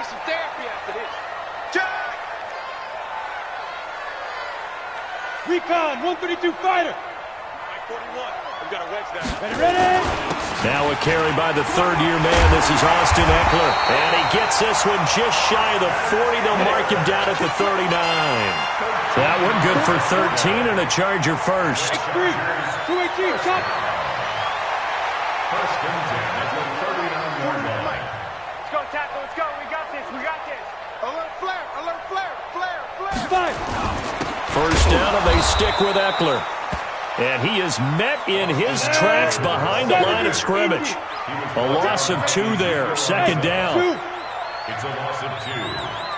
need some therapy after this. Jack! Recon, 132 fighter. 41. We've got a wedge down. Ready? Now a carry by the third-year man. This is Austin Eckler. And he gets this one just shy of the 40. They'll mark him down at the 39. That one good for 13 and a Charger first. X3, 218, shot. First and 10 at the 39-yard line. Let's go, tackle. Let's go. We got this. We got this. Alert flare. Alert flare. Flare. Flare. Five. First down, and they stick with Eckler. And he is met in his tracks behind the line of scrimmage. A loss of 2 there. Second down. It's a loss of 2.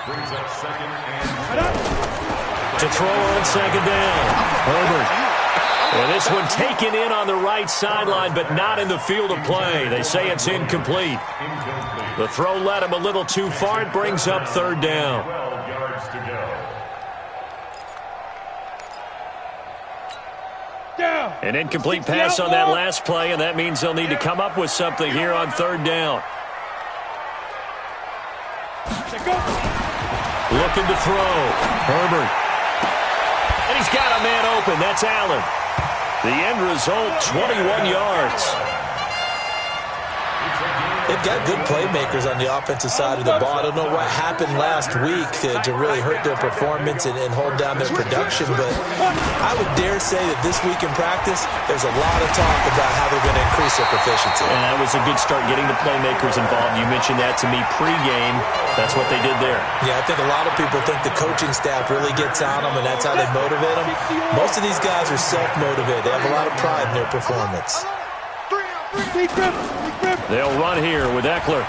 Brings up second and 2. To throw on second down. Herbert. And this one taken in on the right sideline, but not in the field of play. They say it's incomplete. The throw led him a little too far. It brings up third down. 12 yards to go. An incomplete pass on that last play, and that means they'll need to come up with something here on third down. Looking to throw. Herbert. And he's got a man open. That's Allen. The end result, 21 yards. They've got good playmakers on the offensive side of the ball. I don't know what happened last week to really hurt their performance and hold down their production, but I would dare say that this week in practice, there's a lot of talk about how they're going to increase their proficiency. And that was a good start, getting the playmakers involved. You mentioned that to me pregame. That's what they did there. Yeah, I think a lot of people think the coaching staff really gets on them, and that's how they motivate them. Most of these guys are self-motivated. They have a lot of pride in their performance. They'll run here with Eckler.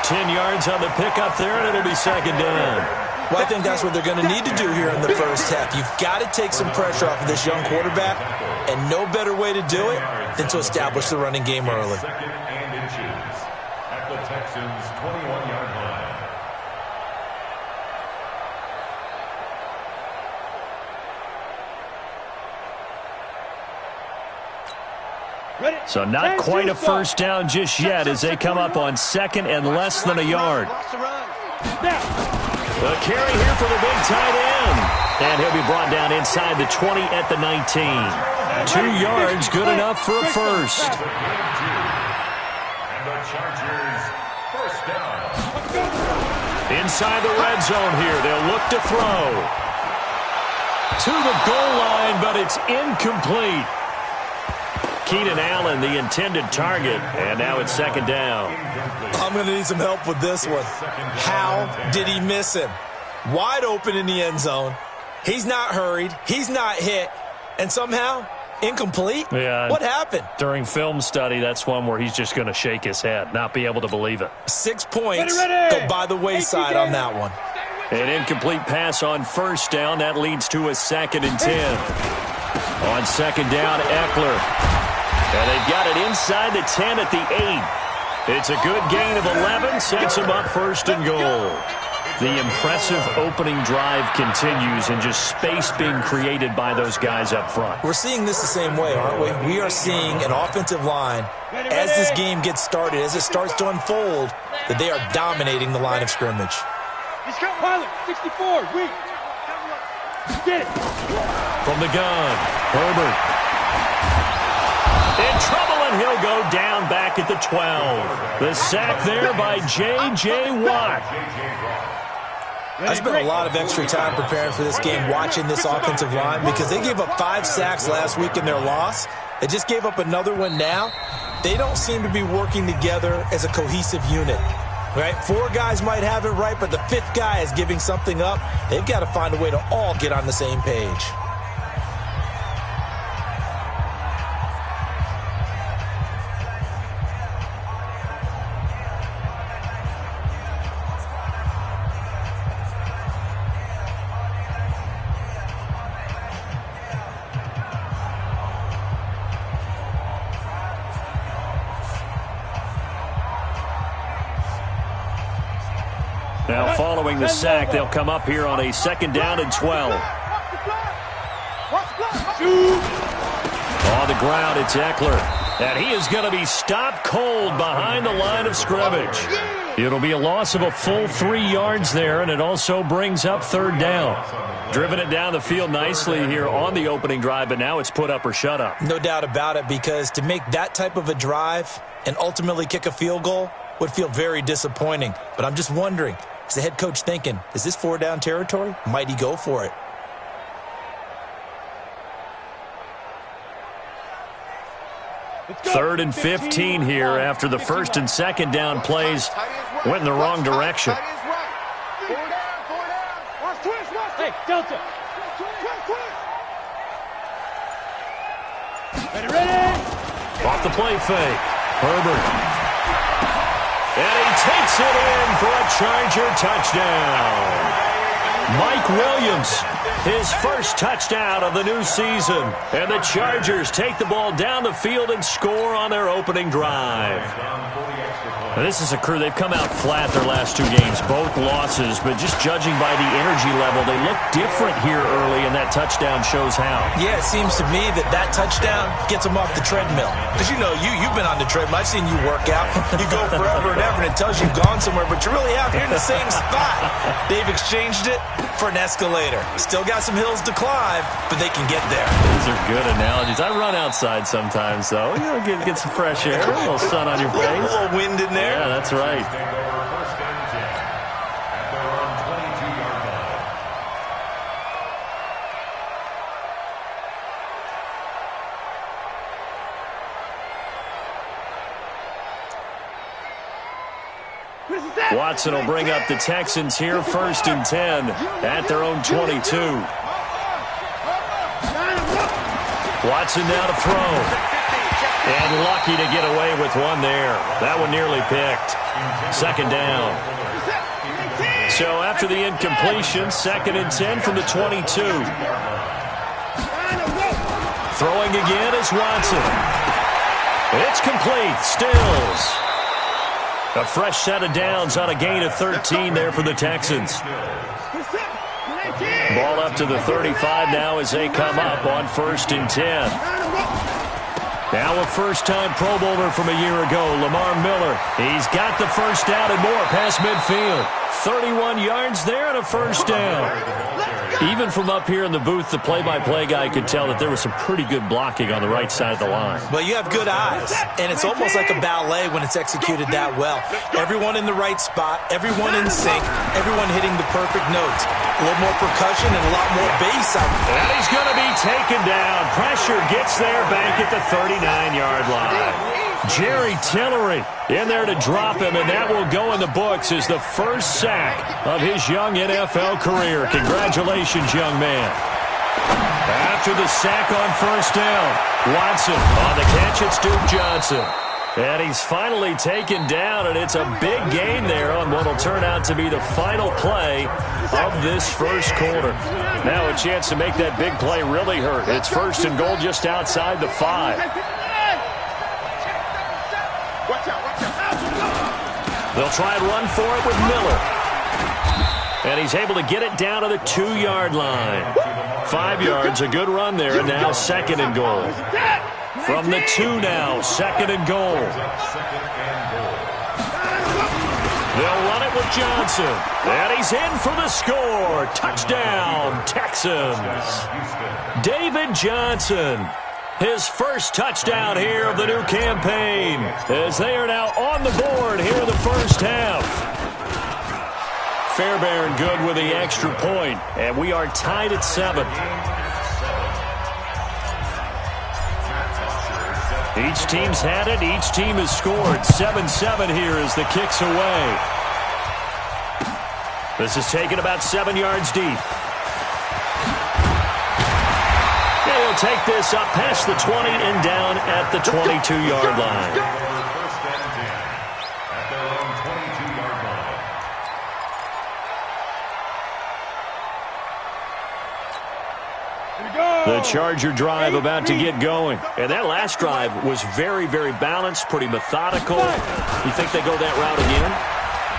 10 yards on the pickup there, and it'll be second down. Well, I think that's what they're going to need to do here in the first half. You've got to take some pressure off of this young quarterback, and no better way to do it than to establish the running game early. Second and inches at the Texans' 21-yard line. So not quite a first down just yet as they come up on second and less than a yard. A carry here for the big tight end. And he'll be brought down inside the 20 at the 19. 2 yards, good enough for a first. And the Chargers, first down. Inside the red zone here, they'll look to throw. To the goal line, but it's incomplete. Keenan Allen, the intended target, and now it's second down. I'm going to need some help with this one. How did he miss him? Wide open in the end zone. He's not hurried. He's not hit. And somehow, incomplete? Yeah. What happened? During film study, that's one where he's just going to shake his head, not be able to believe it. 6 points go by the wayside on that one. An incomplete pass on first down. That leads to a second and 10. On second down, Eckler. And they've got it inside the 10 at the 8. It's a good gain of 11, sets them up first and goal. The impressive opening drive continues and just space being created by those guys up front. We're seeing this the same way, aren't we? We are seeing an offensive line, as this game gets started, as it starts to unfold, that they are dominating the line of scrimmage. Pilot, 64, weak. Get it. From the gun, Herbert. In trouble, and he'll go down back at the 12. The sack there by J.J. Watt. I spent a lot of extra time preparing for this game, watching this offensive line, because they gave up 5 sacks last week in their loss. They just gave up another one now. They don't seem to be working together as a cohesive unit. Right? 4 guys might have it right, but the 5th guy is giving something up. They've got to find a way to all get on the same page. Now following the sack, they'll come up here on a second down and 12. On the ground, it's Eckler. And he is going to be stopped cold behind the line of scrimmage. It'll be a loss of a full 3 yards there, and it also brings up third down. Driven it down the field nicely here on the opening drive, but now it's put up or shut up. No doubt about it, because to make that type of a drive and ultimately kick a field goal would feel very disappointing. But I'm just wondering, is the head coach thinking, is this 4-down territory? Might he go for it? Third and 15 here after the first and second down plays went in the wrong direction. Hey, Delta. Ready? Off the play fake. Herbert. And he takes it in for a Charger touchdown. Mike Williams, his first touchdown of the new season. And the Chargers take the ball down the field and score on their opening drive. Now, this is a crew, they've come out flat their last 2 games, both losses, but just judging by the energy level, they look different here early, and that touchdown shows how. Yeah, it seems to me that touchdown gets them off the treadmill. Because, you've been on the treadmill. I've seen you work out. You go forever and ever, and it tells you you've gone somewhere, but you're really out here in the same spot. They've exchanged it for an escalator. Still got some hills to climb, but they can get there. These are good analogies. I run outside sometimes, though. Get some fresh air, a little sun on your face. A little wind in there. Yeah, that's right. Watson will bring up the Texans here, 1st and 10 at their own 22. Watson now to throw. And lucky to get away with one there. That one nearly picked. 2nd down. So after the incompletion, 2nd and 10 from the 22. Throwing again is Watson. It's complete. Stills. A fresh set of downs on a gain of 13 there for the Texans. Ball up to the 35 now as they come up on 1st and 10. Now a first-time Pro Bowler from a year ago, Lamar Miller. He's got the first down and more past midfield. 31 yards there and a first down. Even from up here in the booth, the play-by-play guy could tell that there was some pretty good blocking on the right side of the line. Well, you have good eyes, and it's almost like a ballet when it's executed that well. Everyone in the right spot, everyone in sync, everyone hitting the perfect notes. A little more percussion and a lot more bass out there. And he's going to be taken down. Pressure gets there back at the 39-yard line. Jerry Tillery in there to drop him, and that will go in the books as the first sack of his young NFL career. Congratulations, young man. After the sack on first down, Watson on the catch, it's Duke Johnson. And he's finally taken down, and it's a big gain there on what will turn out to be the final play of this first quarter. Now a chance to make that big play really hurt. It's 1st and goal just outside the 5. They'll try and run for it with Miller. And he's able to get it down to the 2-yard line. 5 yards, a good run there, and now 2nd and goal. From the 2 now, 2nd and goal. They'll run it with Johnson. And he's in for the score. Touchdown, Texans. David Johnson. His first touchdown here of the new campaign, as they are now on the board here in the first half. Fairbairn good with the extra point, and we are tied at 7. Each team's had it. Each team has scored. 7-7 here as the kick's away. This is taken about 7 yards deep. He'll take this up past the 20 and down at the 22-yard line. First and 10 at their own 22-yard line. The Charger drive about to get going. And that last drive was very, very balanced, pretty methodical. You think they go that route again?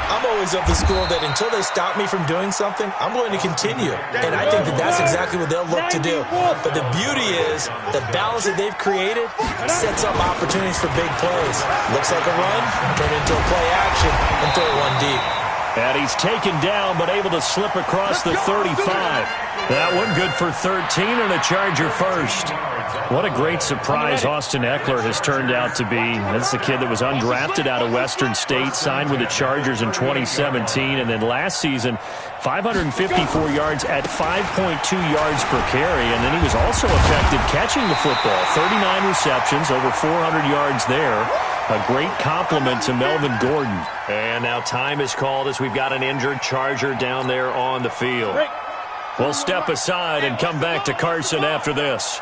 I'm always of the school that until they stop me from doing something, I'm going to continue. And I think that that's exactly what they'll look to do. But the beauty is the balance that they've created sets up opportunities for big plays. Looks like a run, turn into a play action, and throw one deep. And he's taken down, but able to slip across the 35. That one good for 13 and a Charger first. What a great surprise Austin Ekeler has turned out to be. That's the kid that was undrafted out of Western State, signed with the Chargers in 2017, and then last season, 554 yards at 5.2 yards per carry, and then he was also effective catching the football. 39 receptions, over 400 yards there. A great compliment to Melvin Gordon. And now time is called as we've got an injured Charger down there on the field. We'll step aside and come back to Carson after this.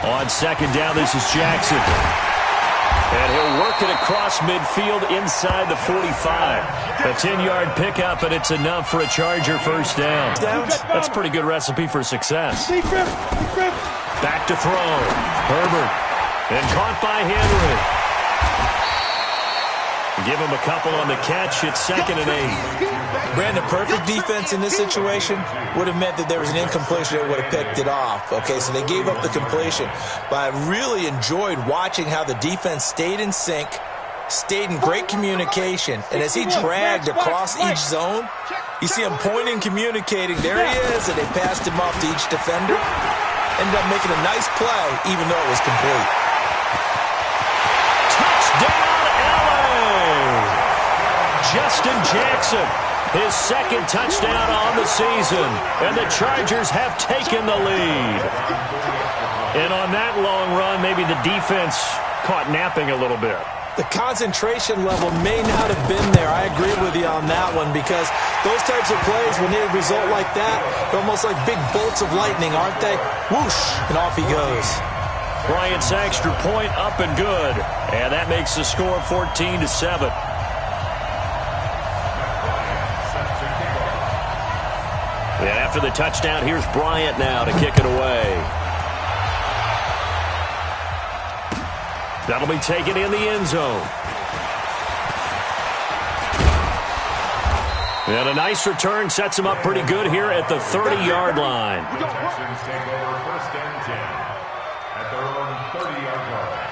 On second down, this is Jackson. And he'll work it across midfield inside the 45. A 10-yard pickup, and it's enough for a Charger first down. That's a pretty good recipe for success. Back to throw. Herbert. And caught by Henry. Give him a couple on the catch. It's 2nd and 8. Brandon, perfect defense in this situation would have meant that there was an incompletion that would have picked it off. Okay, so they gave up the completion. But I really enjoyed watching how the defense stayed in sync, stayed in great communication. And as he dragged across each zone, you see him pointing, communicating. There he is, and they passed him off to each defender. Ended up making a nice play, even though it was complete. Justin Jackson, his 2nd touchdown on the season, and the Chargers have taken the lead. And on that long run, maybe the defense caught napping a little bit. The concentration level may not have been there. I agree with you on that one, because those types of plays, when they result like that, they're almost like big bolts of lightning, aren't they? Whoosh, and off he goes. Bryant's extra point up and good, and that makes the score 14-7. And after the touchdown, here's Bryant now to kick it away. That'll be taken in the end zone. And a nice return sets him up pretty good here at the 30-yard line. Texans take over 1st and 10 at their own 30-yard line.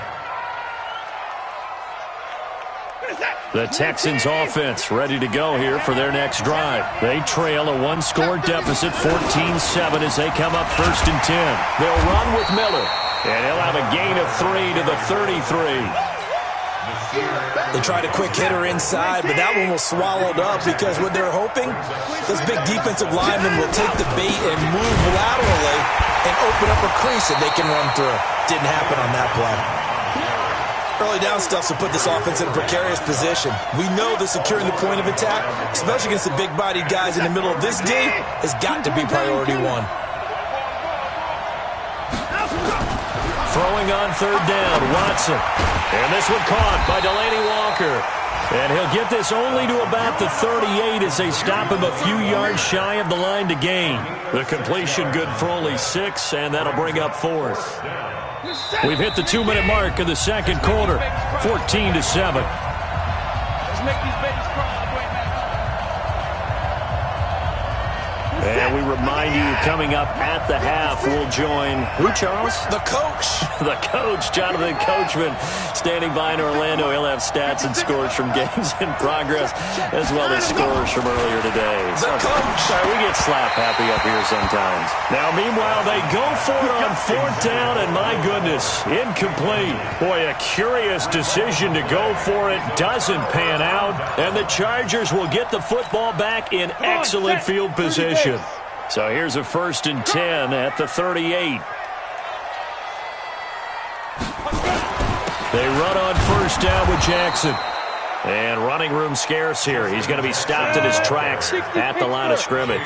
The Texans offense ready to go here for their next drive. They trail a one-score deficit, 14-7, as they come up 1st and 10. They'll run with Miller, and he'll have a gain of 3 to the 33. They tried a quick hitter inside, but that one was swallowed up because what they're hoping, this big defensive lineman will take the bait and move laterally and open up a crease that they can run through. Didn't happen on that play. Early down stuff to put this offense in a precarious position. We know that securing the point of attack, especially against the big-bodied guys in the middle of this D, has got to be priority one. Throwing on 3rd down, Watson. And this one caught by Delaney Walker. And he'll get this only to about the 38 as they stop him a few yards shy of the line to gain. The completion good for only 6, and that'll bring up 4th. We've hit the 2-minute mark of the 2nd quarter, 14-7. Let's make these babies cry. And we remind you, coming up at the half, we'll join who, Charles? The coach. The coach, Jonathan Coachman, standing by in Orlando. He'll have stats and scores from games in progress, as well as scores from earlier today. The coach. Sorry, we get slap happy up here sometimes. Now, meanwhile, they go for it on 4th down, and my goodness, incomplete. Boy, a curious decision to go for it. Doesn't pan out, and the Chargers will get the football back in excellent field position. So here's a 1st and 10 at the 38. They run on 1st down with Jackson. And running room scarce here. He's going to be stopped in his tracks at the line of scrimmage.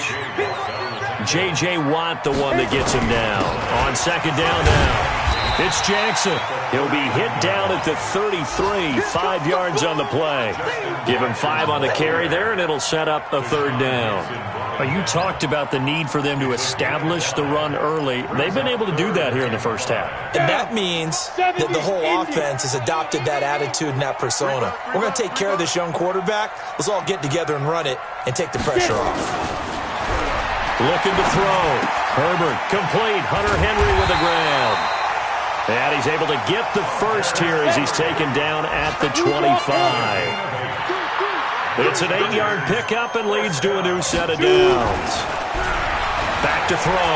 J.J. Watt, the one that gets him down. On 2nd down now, it's Jackson. He'll be hit down at at the 33, 5 yards on the play. Give him 5 on the carry there, and it'll set up a third down. You talked about the need for them to establish the run early. They've been able to do that here in the first half. And that means that the whole offense has adopted that attitude and that persona. We're going to take care of this young quarterback. Let's all get together and run it and take the pressure off. Looking to throw. Herbert complete. Hunter Henry with the ground. And he's able to get the first here as he's taken down at the 25. It's an 8-yard pickup and leads to a new set of downs. Back to throw.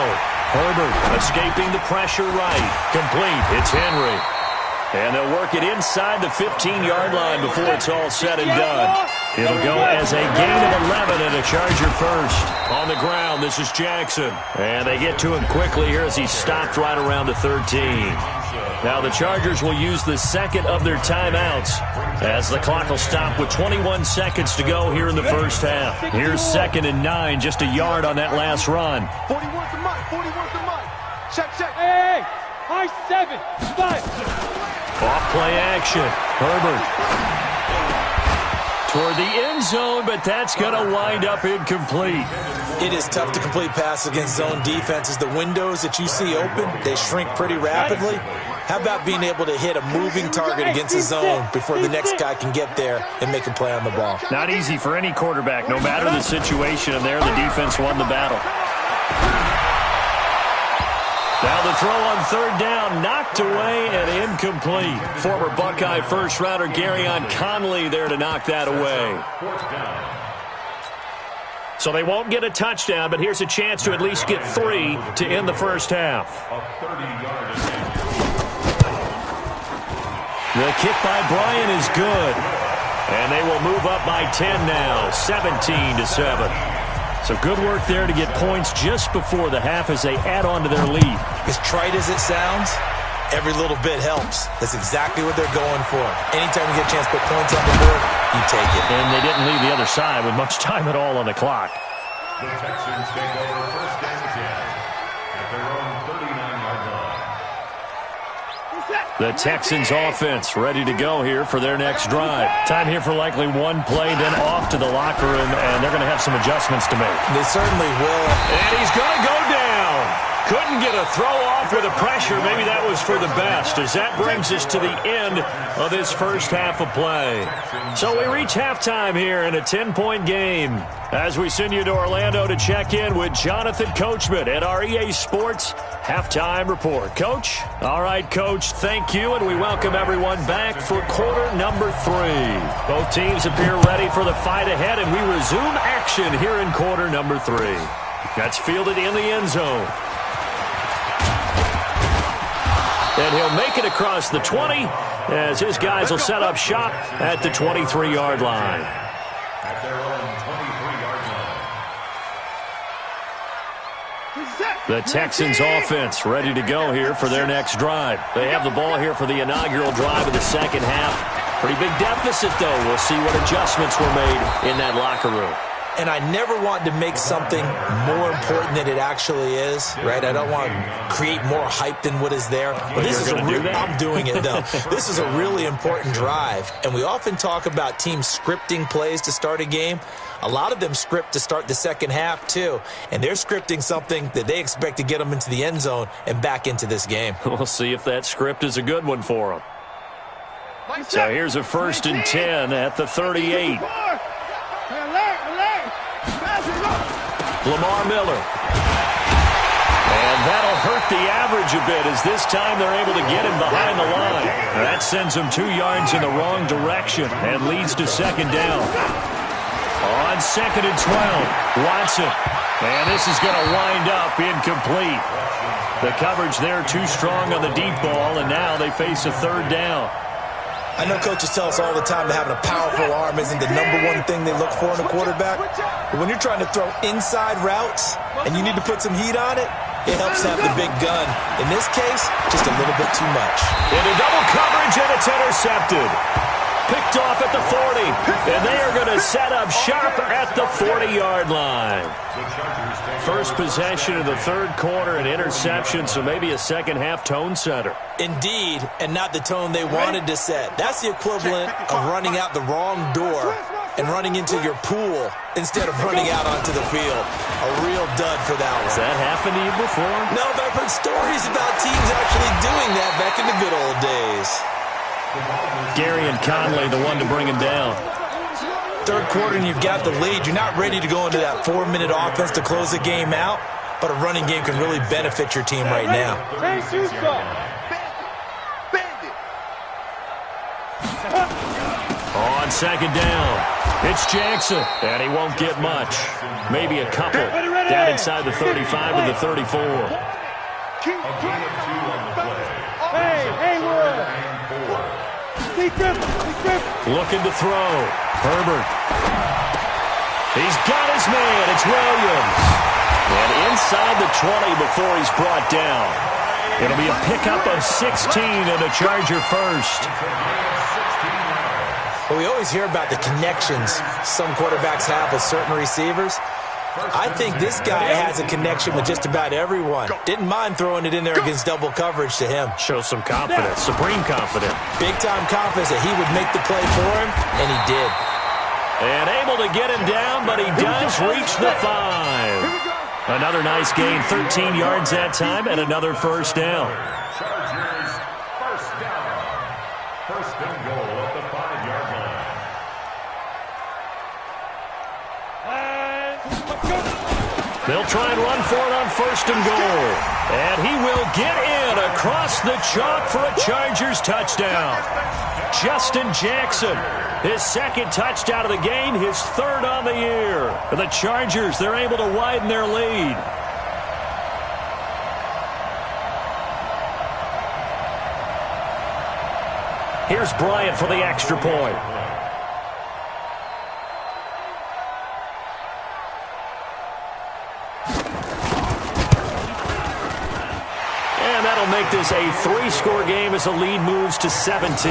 Herbert escaping the pressure right. Complete. It's Henry. And they'll work it inside the 15-yard line before it's all said and done. It'll go as a gain of 11 and a Charger first. On the ground, this is Jackson. And they get to him quickly here as he's stopped right around the 13. Now the Chargers will use the second of their timeouts as the clock will stop with 21 seconds to go here in the first half. Here's 2nd and 9, just a yard on that last run. 40 wants the mic, 40 wants the mic. Check. Hey, high 7, 5. Off play action. Herbert toward the end zone, but that's going to wind up incomplete. It is tough to complete passes against zone defenses. The windows that you see open, they shrink pretty rapidly. How about being able to hit a moving target against the zone before the next guy can get there and make a play on the ball? Not easy for any quarterback, no matter the situation, and there the defense won the battle. Now the throw on third down, knocked away and incomplete. Former Buckeye first-rounder Garyon Conley there to knock that away. So they won't get a touchdown, but here's a chance to at least get 3 to end the first half. The kick by Bryant is good. And they will move up by 10 now, 17-7. So good work there to get points just before the half as they add on to their lead. As trite as it sounds, every little bit helps. That's exactly what they're going for. Anytime you get a chance to put points on the board, you take it. And they didn't leave the other side with much time at all on the clock. The Texans take over first and 10 at their own 39-yard line. The Texans offense ready to go here for their next drive. Time here for likely one play, then off to the locker room, and they're going to have some adjustments to make. They certainly will. And he's going to go down. Couldn't get a throw off with the pressure. Maybe that was for the best, as that brings us to the end of this first half of play. So we reach halftime here in a 10-point game as we send you to Orlando to check in with Jonathan Coachman at our EA Sports Halftime Report. Coach? All right, Coach, thank you, and we welcome everyone back for quarter number 3. Both teams appear ready for the fight ahead, and we resume action here in quarter number 3. That's fielded in the end zone. And he'll make it across the 20 as his guys will set up shop at the 23-yard line. At their own 23-yard line. The Texans offense ready to go here for their next drive. They have the ball here for the inaugural drive of the second half. Pretty big deficit, though. We'll see what adjustments were made in that locker room. And I never want to make something more important than it actually is, right? I don't want to create more hype than what is there. But this is I'm doing it, though. This is a really important drive. And we often talk about teams scripting plays to start a game. A lot of them script to start the second half, too. And they're scripting something that they expect to get them into the end zone and back into this game. We'll see if that script is a good one for them. So here's a 1st and 10 at the 38. Lamar Miller. And that'll hurt the average a bit as this time they're able to get him behind the line. That sends him 2 yards in the wrong direction and leads to second down. On 2nd and 12, Watson. And this is going to wind up incomplete. The coverage there too strong on the deep ball, and now they face a third down. I know coaches tell us all the time that having a powerful arm isn't the #1 thing they look for in a quarterback. But when you're trying to throw inside routes and you need to put some heat on it, it helps to have the big gun. In this case, just a little bit too much. Into double coverage, and it's intercepted. Picked off at the 40. And they are going to set up shop at the 40-yard line. First possession of the third quarter, an interception, so maybe a second-half tone setter. Indeed, and not the tone they wanted to set. That's the equivalent of running out the wrong door and running into your pool instead of running out onto the field. A real dud for that one. Has that happened to you before? No, but I've heard stories about teams actually doing that back in the good old days. Gary and Conley, the one to bring him down. Third quarter and you've got the lead. You're not ready to go into that 4-minute offense to close the game out, but a running game can really benefit your team right now. On second down, it's Jackson, and he won't get much. Maybe a couple. Down inside the 35 to the 34. Looking to throw. Herbert. He's got his man. It's Williams. And inside the 20 before he's brought down. It'll be a pickup of 16 and a Charger first. Well, we always hear about the connections some quarterbacks have with certain receivers. I think this guy has a connection with just about everyone. Didn't mind throwing it in there against double coverage to him. Shows some confidence, supreme confidence. Big-time confidence that he would make the play for him, and he did. And able to get him down, but he does reach the 5. Another nice gain, 13 yards that time, and another first down. Chargers first down. First and goal at the 5-yard line. They'll try and run for it on first and goal. And he will get in across the chalk for a Chargers touchdown. Justin Jackson, his second touchdown of the game, his third on the year. And the Chargers, they're able to widen their lead. Here's Bryant for the extra point. And that'll make this a 3-score game as the lead moves to 17.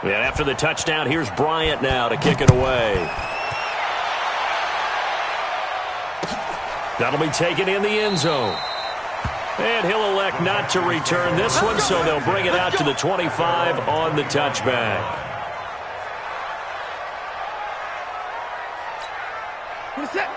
And after the touchdown, here's Bryant now to kick it away. That'll be taken in the end zone. And he'll elect not to return this one, so they'll bring it out to the 25 on the touchback.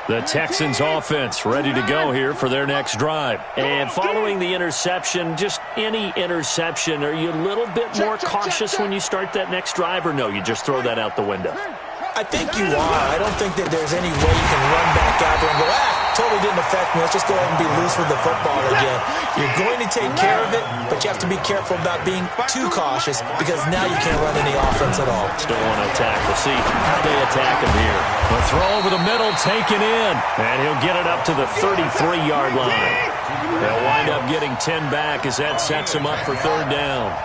The Texans offense ready to go here for their next drive. And following the interception, just any interception, are you a little bit more cautious when you start that next drive, or no, you just throw that out the window? I think you are. I don't think that there's any way you can run back out there and go, totally didn't affect me. Let's just go ahead and be loose with the football again. You're going to take care of it, but you have to be careful about being too cautious because now you can't run any offense at all. Still want to attack. We'll see how they attack him here. The throw over the middle, taken in, and he'll get it up to the 33-yard line. They'll wind up getting 10 back as that sets him up for third down.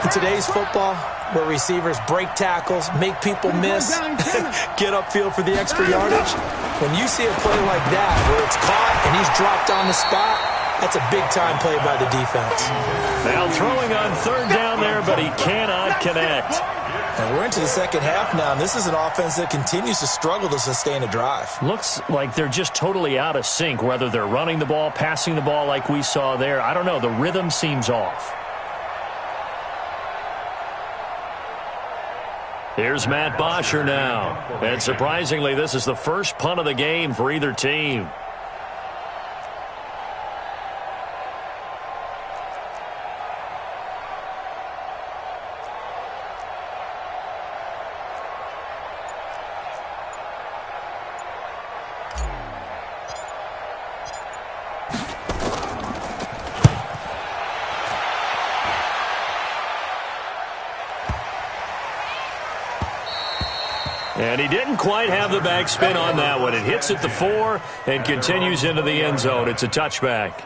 In today's football, where receivers break tackles, make people miss, get upfield for the extra yardage, when you see a play like that where it's caught and he's dropped on the spot, that's a big-time play by the defense. Now throwing on third down there, but he cannot connect. And we're into the second half now, and this is an offense that continues to struggle to sustain a drive. Looks like they're just totally out of sync, whether they're running the ball, passing the ball like we saw there. I don't know. The rhythm seems off. Here's Matt Bosher now. And surprisingly, this is the first punt of the game for either team. And he didn't quite have the backspin on that one. It hits at the 4 and continues into the end zone. It's a touchback.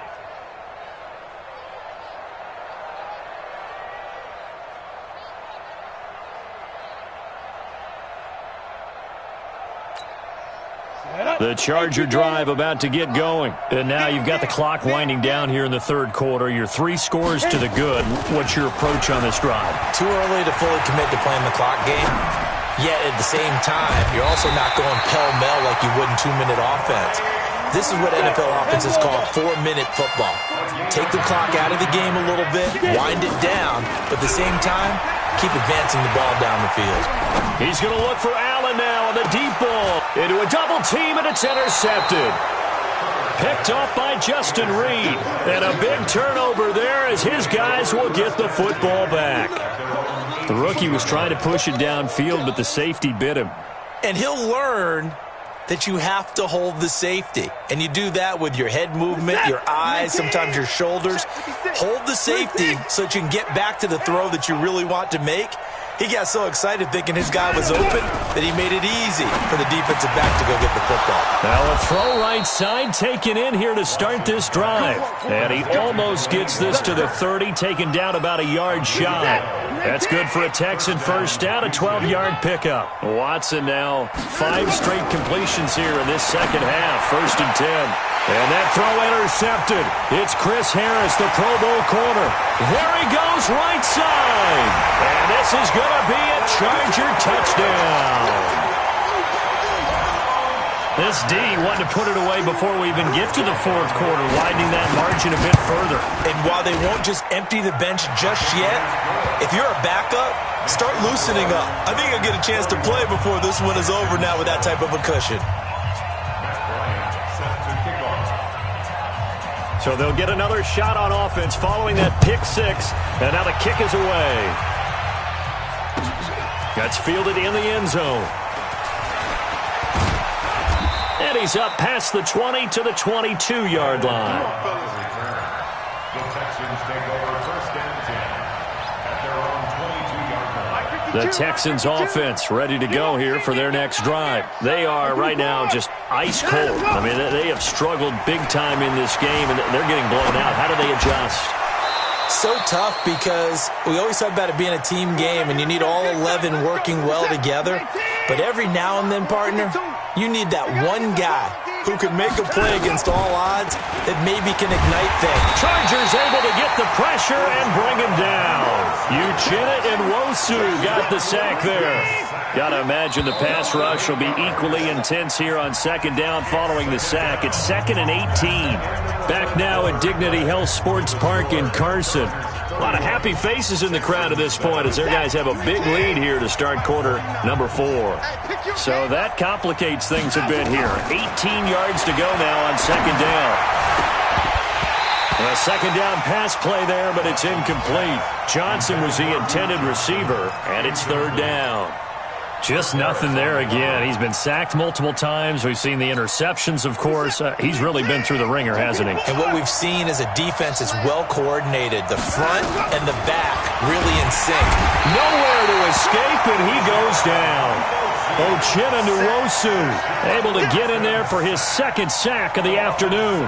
The Charger drive about to get going. And now you've got the clock winding down here in the third quarter. You're 3 scores to the good. What's your approach on this drive? Too early to fully commit to playing the clock game. Yet at the same time, you're also not going pell-mell like you would in 2-minute offense. This is what NFL offenses call 4-minute football. Take the clock out of the game a little bit, wind it down, but at the same time, keep advancing the ball down the field. He's going to look for Allen now on the deep ball. Into a double team, and it's intercepted. Picked off by Justin Reed. And a big turnover there as his guys will get the football back. The rookie was trying to push it downfield, but the safety bit him. And he'll learn that you have to hold the safety. And you do that with your head movement, your eyes, sometimes your shoulders. Hold the safety so that you can get back to the throw that you really want to make. He got so excited thinking his guy was open that he made it easy for the defensive back to go get the football. Now a throw right side taken in here to start this drive. And he almost gets this to the 30, taken down about a yard shy. That's good for a Texan first down, a 12-yard pickup. Watson now 5 straight completions here in this second half, 1st and 10. And that throw intercepted. It's Chris Harris, the Pro Bowl corner. There he goes, right side. And this is going to be a Charger touchdown. This D wanted to put it away before we even get to the fourth quarter, widening that margin a bit further. And while they won't just empty the bench just yet, if you're a backup, start loosening up. I think you'll get a chance to play before this one is over now with that type of a cushion. So they'll get another shot on offense following that pick 6. And now the kick is away. That's fielded in the end zone. And he's up past the 20 to the 22-yard line. The Texans take over 1st and 10 at their own 22-yard line. The Texans offense ready to go here for their next drive. They are right now just ice cold. I mean, they have struggled big time in this game, and they're getting blown out. How do they adjust? So tough because we always talk about it being a team game, and you need all 11 working well together. But every now and then, partner, you need that one guy who can make a play against all odds that maybe can ignite things. Chargers able to get the pressure and bring him down. Guccithadon and Wosu got the sack there. Got to imagine the pass rush will be equally intense here on 2nd down following the sack. It's 2nd and 18. Back now at Dignity Health Sports Park in Carson. A lot of happy faces in the crowd at this point as their guys have a big lead here to start quarter number 4. So that complicates things a bit here. 18 yards to go now on 2nd down. A 2nd down pass play there, but it's incomplete. Johnson was the intended receiver, and it's 3rd down. Just nothing there again. He's been sacked multiple times. We've seen the interceptions, of course. He's really been through the ringer, hasn't he? And what we've seen is a defense that's well coordinated. The front and the back really in sync. Nowhere to escape, and he goes down. Guccithadon able to get in there for his 2nd sack of the afternoon.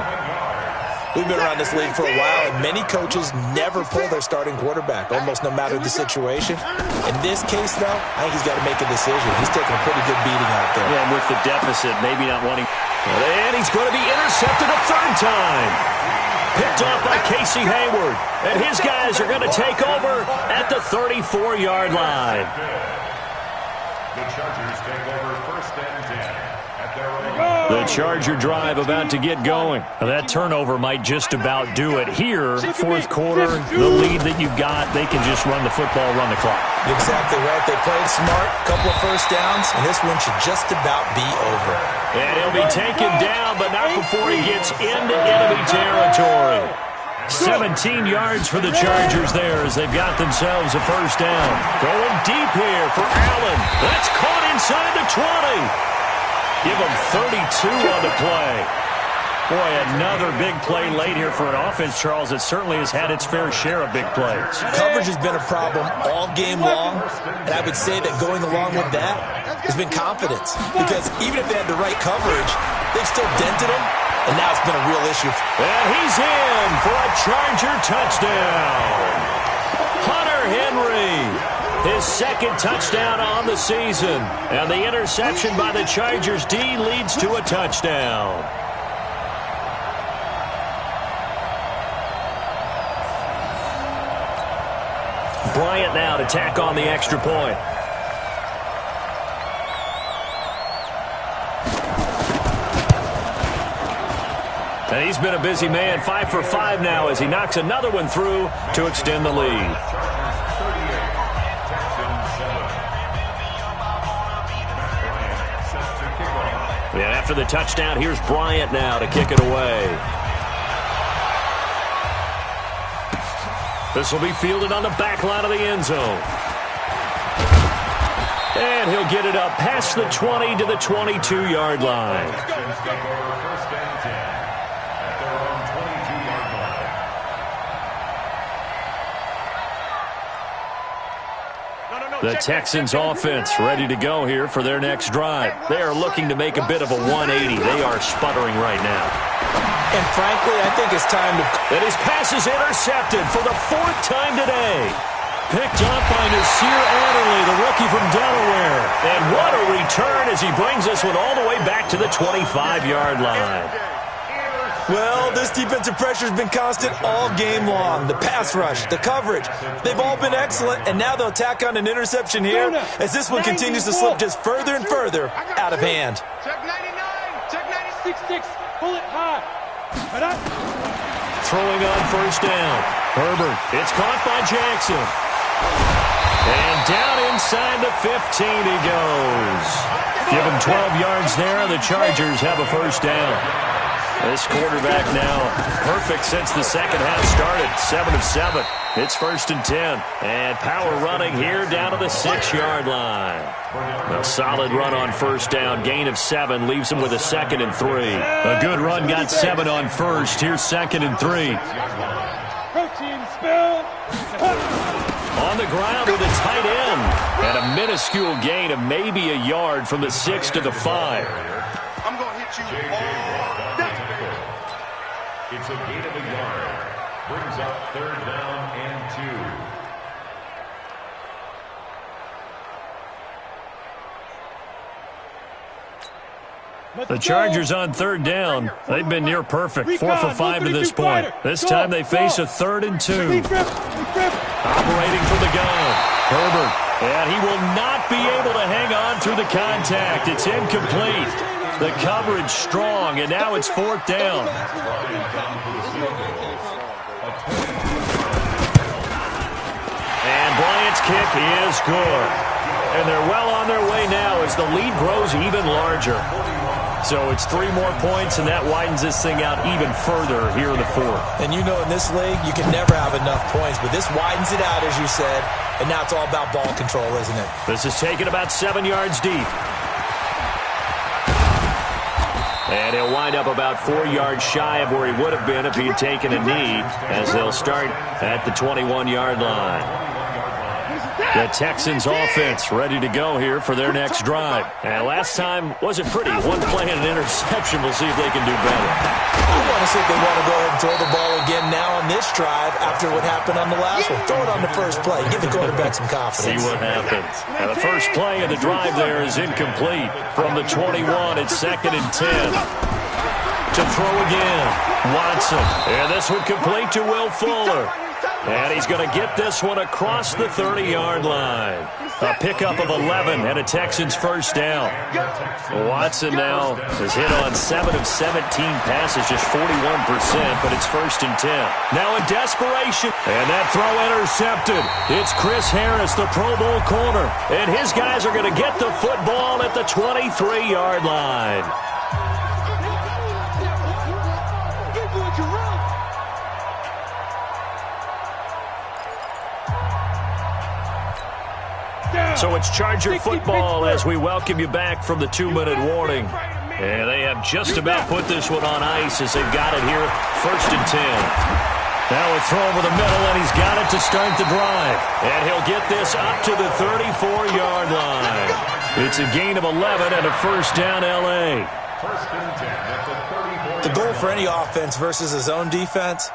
We've been around this league for a while, and many coaches never pull their starting quarterback, almost no matter the situation. In this case, though, I think he's got to make a decision. He's taking a pretty good beating out there. Yeah, and with the deficit, maybe not wanting. And he's going to be intercepted a 3rd time. Picked off by Casey Hayward. And his guys are going to take over at the 34-yard line. The Chargers take over 1st and 10 at their own. The Charger drive about to get going. That turnover might just about do it. Here, 4th quarter, the lead that you've got, they can just run the football, run the clock. Exactly right. They played smart, couple of 1st downs, and this one should just about be over. And he'll be taken down, but not before he gets into enemy territory. 17 yards for the Chargers there as they've got themselves a 1st down. Going deep here for Allen. That's caught inside the 20. Give him 32 on the play. Boy, another big play late here for an offense, Charles. It certainly has had its fair share of big plays. Coverage has been a problem all game long, and I would say that going along with that has been confidence. Because even if they had the right coverage, they've still dented them, and now it's been a real issue. And he's in for a Charger touchdown. Hunter Henry, his second touchdown on the season. And the interception by the Chargers D leads to a touchdown. Bryant now to tack on the extra point. And he's been a busy man, 5 for 5 now as he knocks another one through to extend the lead. And after the touchdown, here's Bryant now to kick it away. This will be fielded on the back line of the end zone. And he'll get it up past the 20 to the 22-yard line. The Texans offense ready to go here for their next drive. They are looking to make a bit of a 180. They are sputtering right now. And frankly, I think it's time to... And his pass is intercepted for the 4th time today. Picked up by Nasir Adderley, the rookie from Delaware. And what a return as he brings this one all the way back to the 25-yard line. Well, this defensive pressure has been constant all game long. The pass rush, the coverage, they've all been excellent, and now they'll tack on an interception here as this one continues to slip just further and further out of hand. Check 99. Check 6-6. Pull it high. Throwing on first down. Herbert. It's caught by Jackson. And down inside the 15 he goes. Give him 12 yards there. The Chargers have a first down. This quarterback now perfect since the second half started. 7 of 7. It's 1st and 10. And power running here down to the 6-yard line. A solid run on first down. Gain of 7 leaves him with a 2nd and 3. A good run got 7 on first. Here's 2nd and 3. Protein spill. On the ground with a tight end. And a minuscule gain of maybe a yard from the 6 to the 5. I'm going to hit you all day. It's a gain of a yard. Brings up 3rd down and 2. The Chargers on 3rd down. They've been near perfect. 4 for 5 to this point. This time they face a 3rd and 2. Operating from the gun. Herbert. And he will not be able to hang on through the contact. It's incomplete. The coverage strong, and now it's 4th down. And Bryant's kick is good. And they're well on their way now as the lead grows even larger. So it's 3 more points, and that widens this thing out even further here in the 4th. And you know in this league, you can never have enough points, but this widens it out, as you said, and now it's all about ball control, isn't it? This is taken about 7 yards deep. And he'll wind up about 4 yards shy of where he would have been if he had taken a knee, as they'll start at the 21-yard line. The Texans offense ready to go here for their next drive. And last time wasn't pretty. 1 play and an interception. We'll see if they can do better. I want to see if they want to go ahead and throw the ball again now on this drive after what happened on the last one. Throw it on the first play. Give the quarterback some confidence. See what happens. Now the first play of the drive there is incomplete. From the 21, it's 2nd and 10. To throw again. Watson. And this one complete to Will Fuller. And he's going to get this one across the 30-yard line. A pickup of 11 and a Texans first down. Watson now has hit on 7 of 17 passes, just 41%, but it's 1st and 10. Now in desperation, and that throw intercepted. It's Chris Harris, the Pro Bowl corner, and his guys are going to get the football at the 23-yard line. So it's Charger football as we welcome you back from the 2-minute warning. And they have just about put this one on ice as they've got it here, 1st and 10. Now a throw over the middle, and he's got it to start the drive. And he'll get this up to the 34-yard line. It's a gain of 11 and a 1st down, L.A. 1st and 10 at the 34. The goal for any offense versus his own defense,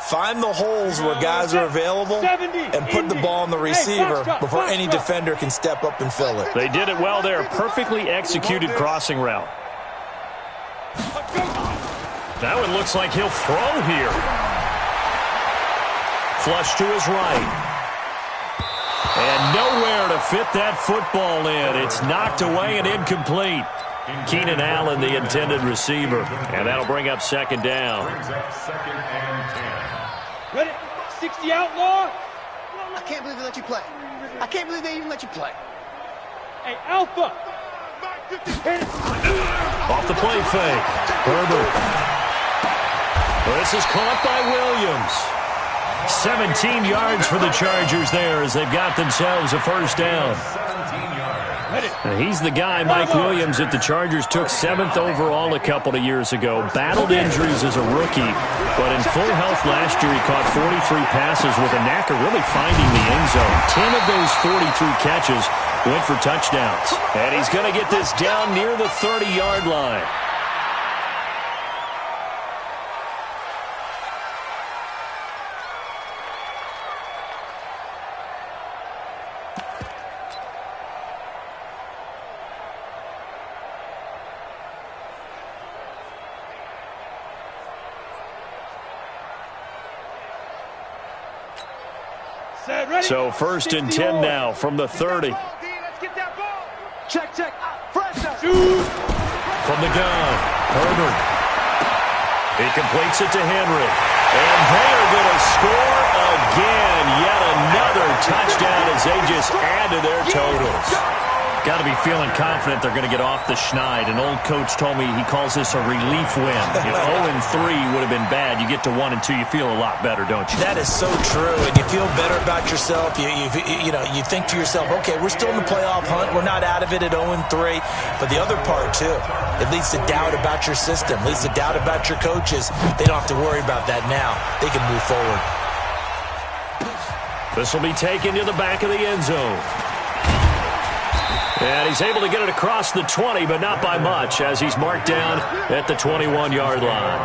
find the holes where guys are available and put the ball on the receiver before any defender can step up and fill it. They did it well there. Perfectly executed crossing route. That one looks like he'll throw here. Flush to his right. And nowhere to fit that football in. It's knocked away and incomplete. Keenan Allen, the intended receiver. And that'll bring up 2nd down. Brings up 2nd and 10. Ready? 60 outlaw. I can't believe they let you play. I can't believe they even let you play. Hey, Alpha. Off the play fake. Herbert. This is caught by Williams. 17 yards for the Chargers there as they've got themselves a 1st down. 17 yards. He's the guy, Mike Williams, that the Chargers took 7th overall a couple of years ago. Battled injuries as a rookie, but in full health last year he caught 43 passes with a knack of really finding the end zone. 10 of those 43 catches went for touchdowns. And he's going to get this down near the 30-yard line. So 1st and 10 now from the 30. Let's get that ball. Check. Fresh up. From the gun, Herbert. He completes it to Henry. And they are going to score again. Yet another touchdown as they just add to their totals. Got to be feeling confident they're going to get off the schneid. An old coach told me he calls this a relief win. If 0-3 would have been bad, you get to 1-2, you feel a lot better, don't you? That is so true, and you feel better about yourself. You think to yourself, okay, we're still in the playoff hunt. We're not out of it at 0-3. But the other part, too, it leads to doubt about your system, leads to doubt about your coaches. They don't have to worry about that now. They can move forward. This will be taken to the back of the end zone. And he's able to get it across the 20, but not by much, as he's marked down at the 21-yard line.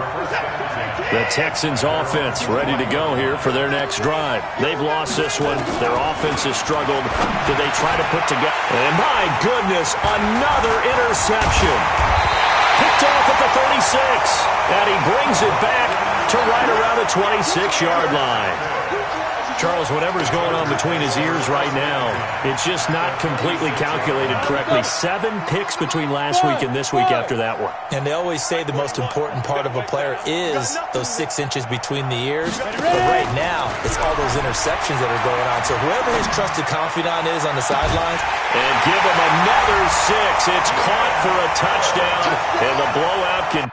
The Texans offense ready to go here for their next drive. They've lost this one. Their offense has struggled. Did they try to put together? And my goodness, another interception. Picked off at the 36. And he brings it back to right around the 26-yard line. Charles, whatever's going on between his ears right now, it's just not completely calculated correctly. 7 picks between last week and this week after that one. And they always say the most important part of a player is those 6 inches between the ears. But right now, it's all those interceptions that are going on. So whoever his trusted confidant is on the sidelines. And give him another 6. It's caught for a touchdown, and the blowout can...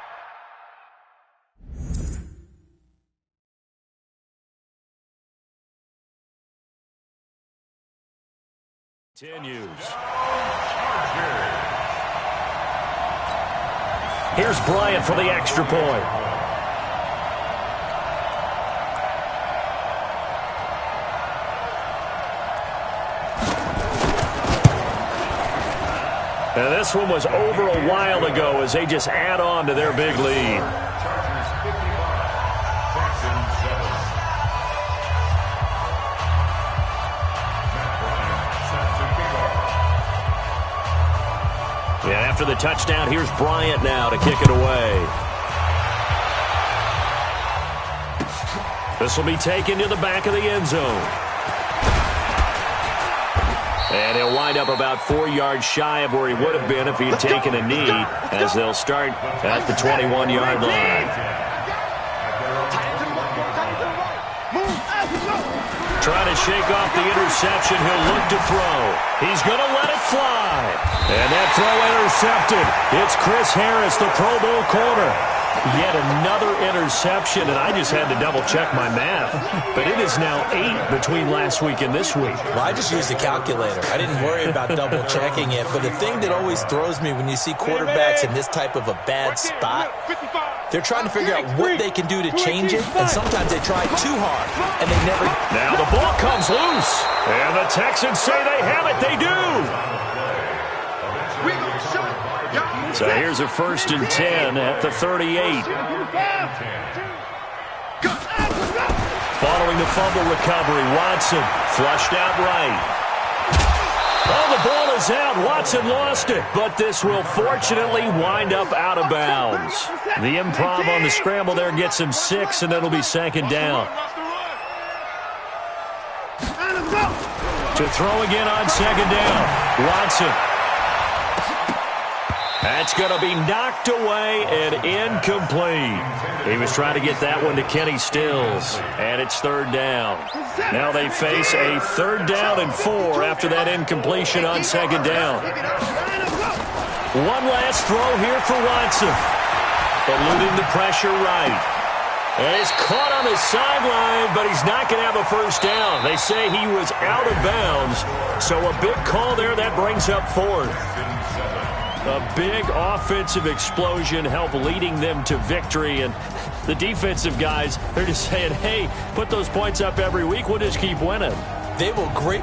continues. Here's Bryant for the extra point. And this one was over a while ago as they just add on to their big lead. And after the touchdown, here's Bryant now to kick it away. This will be taken to the back of the end zone. And he'll wind up about 4 yards shy of where he would have been if he had taken a knee, as they'll start at the 21-yard line. Trying to shake off the interception. He'll look to throw. He's going to let it fly. And that throw intercepted. It's Chris Harris, the Pro Bowl corner. Yet another interception, and I just had to double-check my math. But it is now 8 between last week and this week. Well, I just used a calculator. I didn't worry about double-checking it. But the thing that always throws me when you see quarterbacks in this type of a bad spot, they're trying to figure out what they can do to change it, and sometimes they try too hard, and they never... Now the ball comes loose, and the Texans say they have it. They do. So here's a 1st and 10 at the 38. Following the fumble recovery, Watson flushed out right. Oh, the ball is out. Watson lost it, but this will fortunately wind up out of bounds. The improv on the scramble there gets him 6, and it'll be 2nd down. To throw again on 2nd down, Watson. That's going to be knocked away and incomplete. He was trying to get that one to Kenny Stills, and it's 3rd down. Now they face a 3rd down and 4 after that incompletion on 2nd down. One last throw here for Watson. Eluding the pressure right. And he's caught on the sideline, but he's not going to have a 1st down. They say he was out of bounds, so a big call there. That brings up 4th. A big offensive explosion helped leading them to victory, and the defensive guys, they're just saying, hey, put those points up every week. We'll just keep winning. They will great.